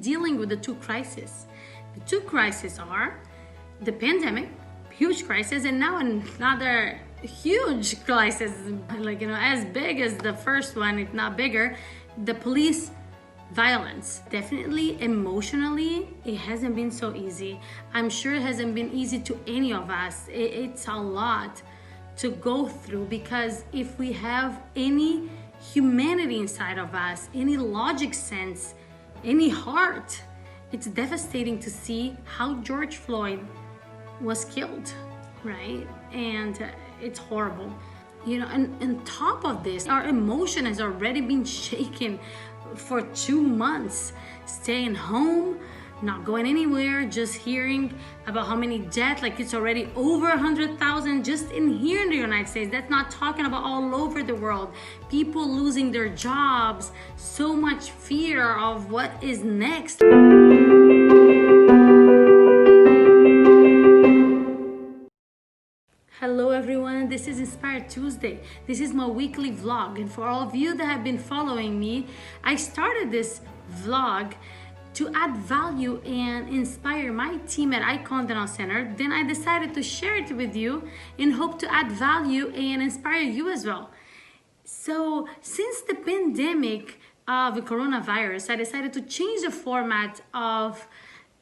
Dealing with the two crises. The two crises are the pandemic, huge crisis, and now another huge crisis, as big as the first one, if not bigger, the police violence. Definitely emotionally, it hasn't been so easy. I'm sure it hasn't been easy to any of us. It's a lot to go through, because if we have any humanity inside of us, any logic sense, any heart, it's devastating to see how George Floyd was killed, right? And it's horrible. And on top of this, our emotion has already been shaken for 2 months. Staying home, not going anywhere, just hearing about how many deaths, it's already over 100,000 just in here in the United States. That's not talking about all over the world. People losing their jobs, so much fear of what is next. Hello everyone, this is Inspired Tuesday. This is my weekly vlog, and for all of you that have been following me, I started this vlog to add value and inspire my team at Icon Dental Center. Then I decided to share it with you in hope to add value and inspire you as well. So since the pandemic of the coronavirus, I decided to change the format of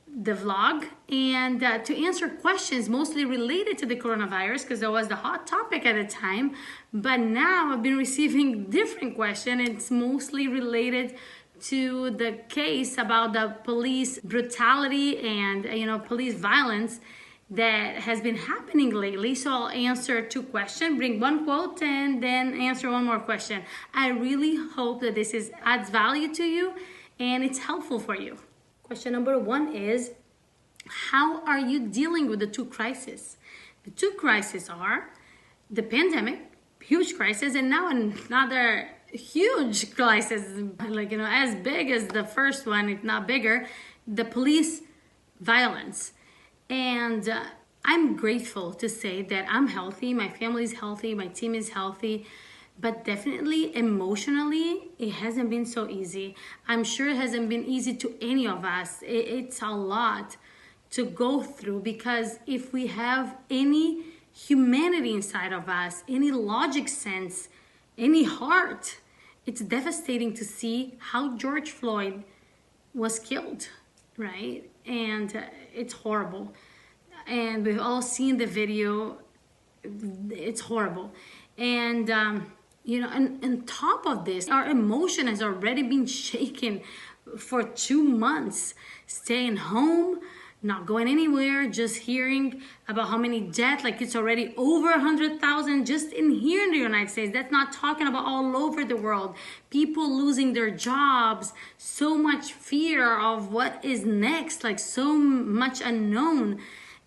the vlog and to answer questions mostly related to the coronavirus, because that was the hot topic at the time. But now I've been receiving different questions. It's mostly related to the case about the police brutality and police violence that has been happening lately. So I'll answer 2 questions, bring 1 quote, and then answer 1 more question. I really hope that this adds value to you and it's helpful for you. Question number 1 is, how are you dealing with the 2 crises? The 2 crises are the pandemic, huge crisis, and now another huge crisis, as big as the first one, if not bigger, the police violence. And I'm grateful to say that I'm healthy, my family is healthy, my team is healthy, but definitely emotionally, it hasn't been so easy. I'm sure it hasn't been easy to any of us. It's a lot to go through, because if we have any humanity inside of us, any logic sense, any heart, it's devastating to see how George Floyd was killed, right? And it's horrible. And we've all seen the video. It's horrible. And, and on top of this, our emotion has already been shaken for 2 months. Staying home, not going anywhere, just hearing about how many deaths, it's already over 100,000 just in here in the United States. That's not talking about all over the world. People losing their jobs, so much fear of what is next, so much unknown.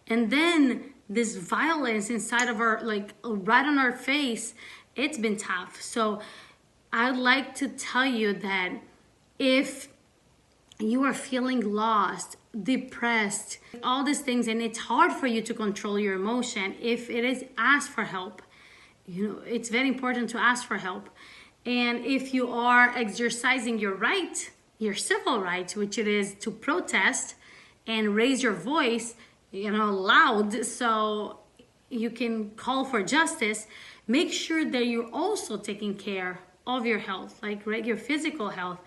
And then this violence inside of our, right on our face, it's been tough. So I'd like to tell you that if you are feeling lost, depressed, all these things, and it's hard for you to control your emotion, if it is, ask for help. It's very important to ask for help. And if you are exercising your right, your civil right, which it is to protest and raise your voice, loud, so you can call for justice, make sure that you're also taking care of your health, your physical health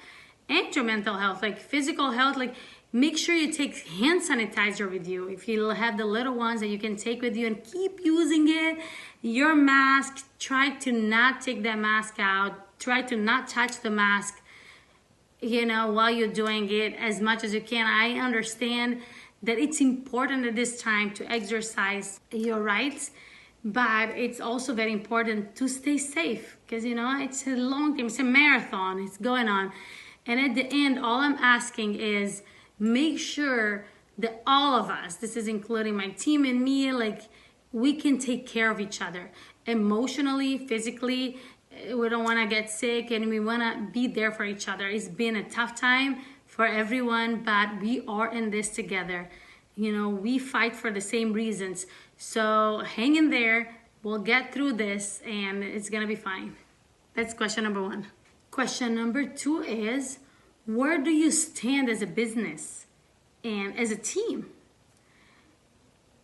and your mental health. Physical health, make sure you take hand sanitizer with you. If you have the little ones that you can take with you, and keep using it. Your mask, try to not take that mask out. Try to not touch the mask, while you're doing it as much as you can. I understand that it's important at this time to exercise your rights, but it's also very important to stay safe, because, it's a long game, it's a marathon, it's going on. And at the end, all I'm asking is make sure that all of us, this is including my team and me, we can take care of each other emotionally, physically. We don't want to get sick, and we want to be there for each other. It's been a tough time for everyone, but we are in this together. We fight for the same reasons. So hang in there. We'll get through this, and it's going to be fine. That's question number 1. Question number 2 is, where do you stand as a business and as a team?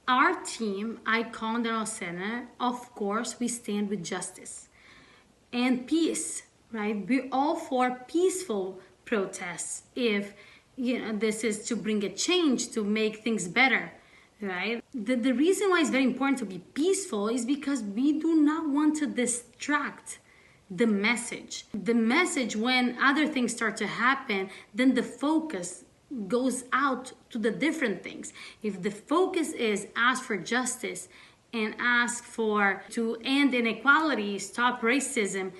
Our team, Icon Dental Center, of course, we stand with justice and peace, right? We're all for peaceful protests if this is to bring a change, to make things better, right? The reason why it's very important to be peaceful is because we do not want to distract the message. The message, when other things start to happen, then the focus goes out to the different things. If the focus is ask for justice and ask for to end inequality, stop racism,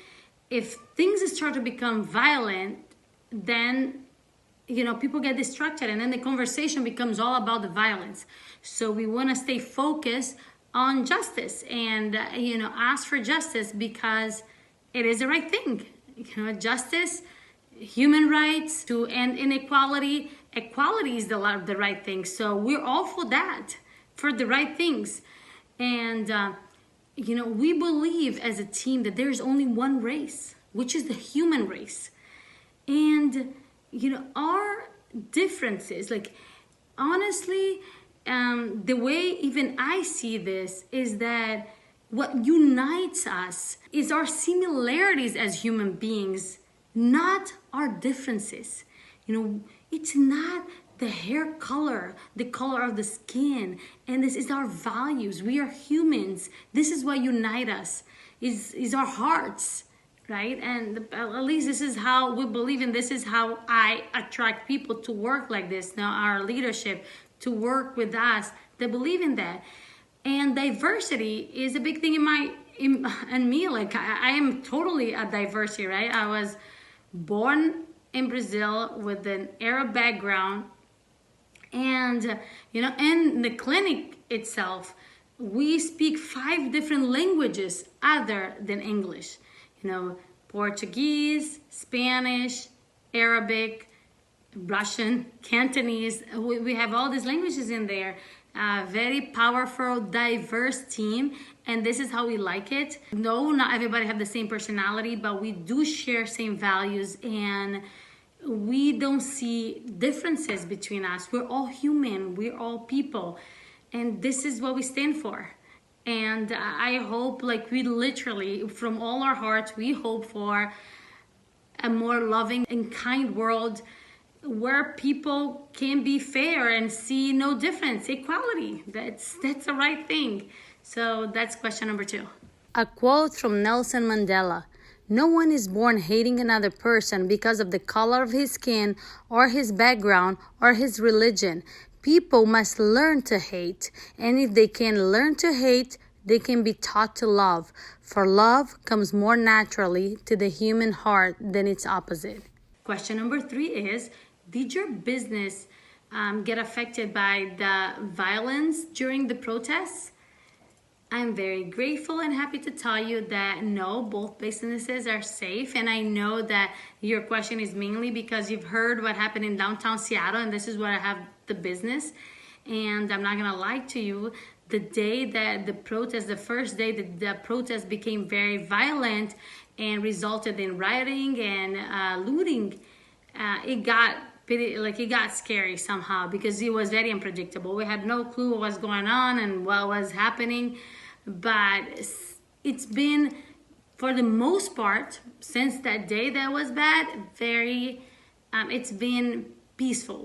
if things start to become violent, then people get distracted, and then the conversation becomes all about the violence. So we want to stay focused on justice and ask for justice because it is the right thing. Justice, human rights, to end inequality, equality is the right thing. So we're all for that, for the right things. And we believe as a team that there's only one race, which is the human race. And our differences, like, honestly, the way even I see this is that what unites us is our similarities as human beings, not our differences. It's not the hair color, the color of the skin, and this is our values. We are humans. This is what unites us, is our hearts. Right? And at least this is how we believe in. This is how I attract people to work like this. Now, our leadership to work with us, they believe in that. And diversity is a big thing in me. Like, I am totally a diversity, right? I was born in Brazil with an Arab background. And, in the clinic itself, we speak 5 different languages other than English. Portuguese, Spanish, Arabic, Russian, Cantonese. We have all these languages in there. Very powerful, diverse team, and this is how we like it. No, not everybody have the same personality, but we do share same values, and we don't see differences between us. We're all human. We're all people, and this is what we stand for. And I hope, we literally, from all our hearts, we hope for a more loving and kind world where people can be fair and see no difference. Equality, that's the right thing. So that's question number 2. A quote from Nelson Mandela: "No one is born hating another person because of the color of his skin or his background or his religion. People must learn to hate, and if they can learn to hate, they can be taught to love, for love comes more naturally to the human heart than its opposite." Question number 3 is, did your business get affected by the violence during the protests? I'm very grateful and happy to tell you that no, both businesses are safe. And I know that your question is mainly because you've heard what happened in downtown Seattle, and this is where I have the business. And I'm not gonna lie to you, the day that the first day that the protest became very violent and resulted in rioting and looting, it got scary somehow because it was very unpredictable. We had no clue what was going on and what was happening, but it's been, for the most part, since that day that was bad, it's been peaceful,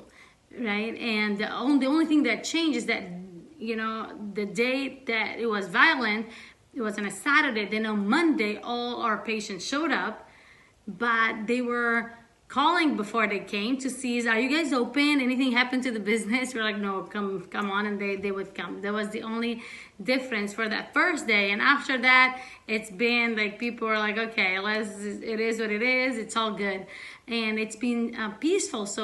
right? And the only thing that changed is that the day that it was violent, it was on a Saturday. Then on Monday, all our patients showed up, but they were calling before they came to see, are you guys open? Anything happened to the business? We're like, no, come on, and they would come. That was the only difference for that first day. And after that, it's been like people were like, okay, it is what it is. It's all good, and it's been peaceful. So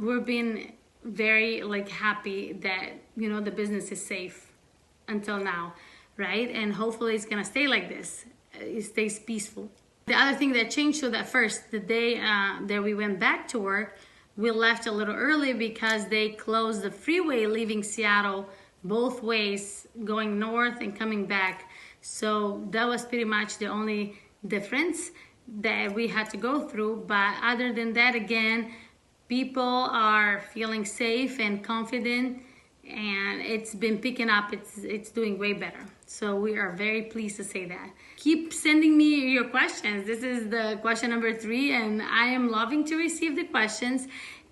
we've been very happy that the business is safe until now, right? And hopefully it's gonna stay like this. It stays peaceful. The other thing that changed, so that the day that we went back to work, we left a little early because they closed the freeway leaving Seattle both ways, going north and coming back. So that was pretty much the only difference. that we had to go through. But other than that, again, people are feeling safe and confident, and it's been picking up. It's doing way better. So we are very pleased to say that. Keep sending me your questions. This is the question number 3, and I am loving to receive the questions.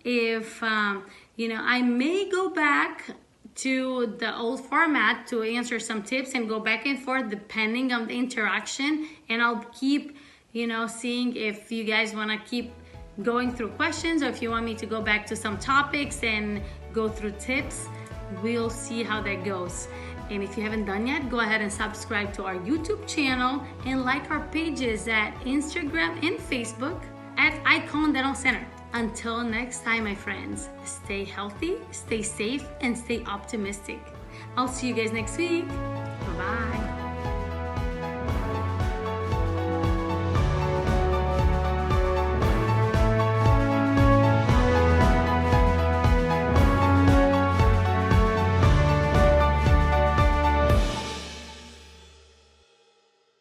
If I may go back to the old format to answer some tips and go back and forth depending on the interaction, and I'll keep seeing if you guys want to keep going through questions, or if you want me to go back to some topics and go through tips. We'll see how that goes. And if you haven't done yet, go ahead and subscribe to our YouTube channel and like our pages at Instagram and Facebook at Icon Dental Center. Until next time, my friends, stay healthy, stay safe, and stay optimistic. I'll see you guys next week. Bye-bye.